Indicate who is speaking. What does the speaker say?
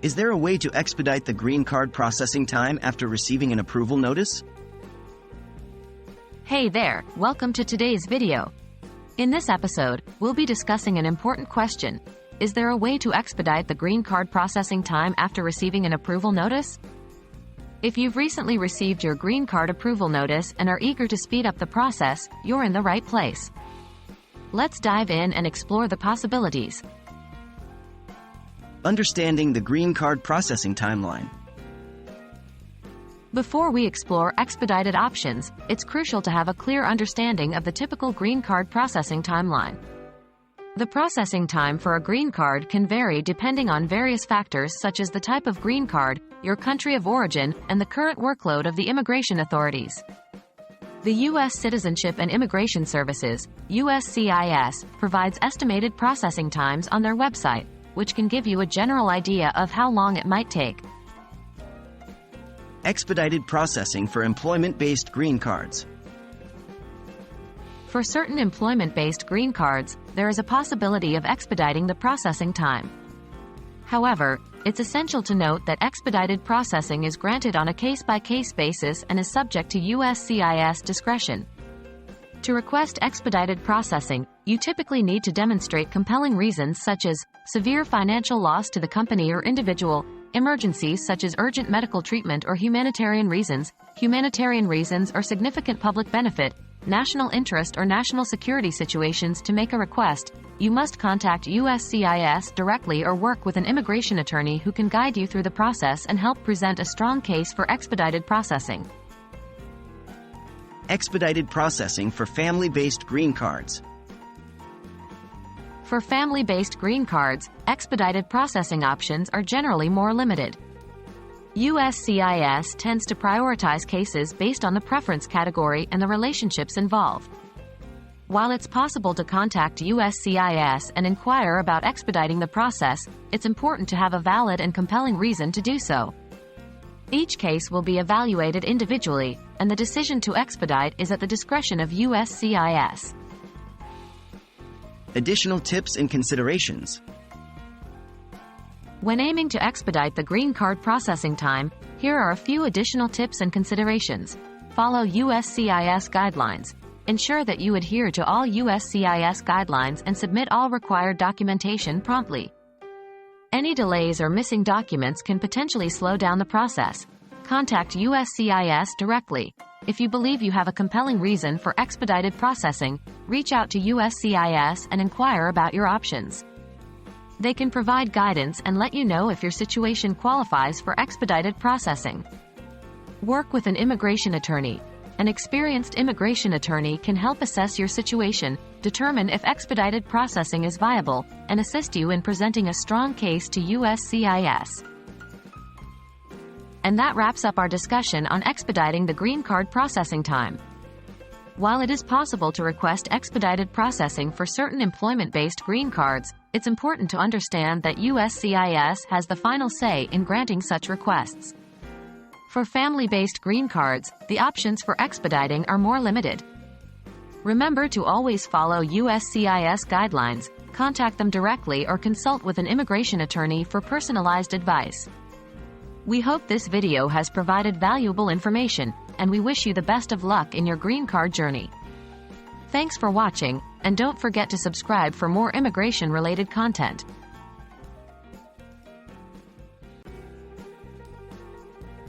Speaker 1: Is there a way to expedite the green card processing time after receiving an approval notice?
Speaker 2: Hey there, welcome to today's video. In this episode, we'll be discussing an important question. Is there a way to expedite the green card processing time after receiving an approval notice? If you've recently received your green card approval notice and are eager to speed up the process, you're in the right place. Let's dive in and explore the possibilities.
Speaker 1: Understanding the green card processing timeline.
Speaker 2: Before we explore expedited options, it's crucial to have a clear understanding of the typical green card processing timeline. The processing time for a green card can vary depending on various factors such as the type of green card, your country of origin, and the current workload of the immigration authorities. The U.S. Citizenship and Immigration Services, USCIS, provides estimated processing times on their website, which can give you a general idea of how long it might take.
Speaker 1: Expedited processing for employment-based green cards.
Speaker 2: For certain employment-based green cards, there is a possibility of expediting the processing time. However, it's essential to note that expedited processing is granted on a case-by-case basis and is subject to USCIS discretion. To request expedited processing, you typically need to demonstrate compelling reasons such as severe financial loss to the company or individual, emergencies such as urgent medical treatment or humanitarian reasons or significant public benefit, national interest or national security situations. To make a request, you must contact USCIS directly or work with an immigration attorney who can guide you through the process and help present a strong case for expedited processing.
Speaker 1: Expedited processing for family-based green cards.
Speaker 2: For family-based green cards, expedited processing options are generally more limited. USCIS tends to prioritize cases based on the preference category and the relationships involved. While it's possible to contact USCIS and inquire about expediting the process, it's important to have a valid and compelling reason to do so. Each case will be evaluated individually, and the decision to expedite is at the discretion of USCIS.
Speaker 1: Additional tips and considerations.
Speaker 2: When aiming to expedite the green card processing time, here are a few additional tips and considerations. Follow USCIS guidelines. Ensure that you adhere to all USCIS guidelines and submit all required documentation promptly. Any delays or missing documents can potentially slow down the process. Contact USCIS directly. If you believe you have a compelling reason for expedited processing, reach out to USCIS and inquire about your options. They can provide guidance and let you know if your situation qualifies for expedited processing. Work with an immigration attorney. An experienced immigration attorney can help assess your situation, determine if expedited processing is viable, and assist you in presenting a strong case to USCIS. And that wraps up our discussion on expediting the green card processing time. While it is possible to request expedited processing for certain employment-based green cards, it's important to understand that USCIS has the final say in granting such requests. For family-based green cards, the options for expediting are more limited. Remember to always follow USCIS guidelines, contact them directly or consult with an immigration attorney for personalized advice. We hope this video has provided valuable information, and we wish you the best of luck in your green card journey. Thanks for watching, and don't forget to subscribe for more immigration-related content.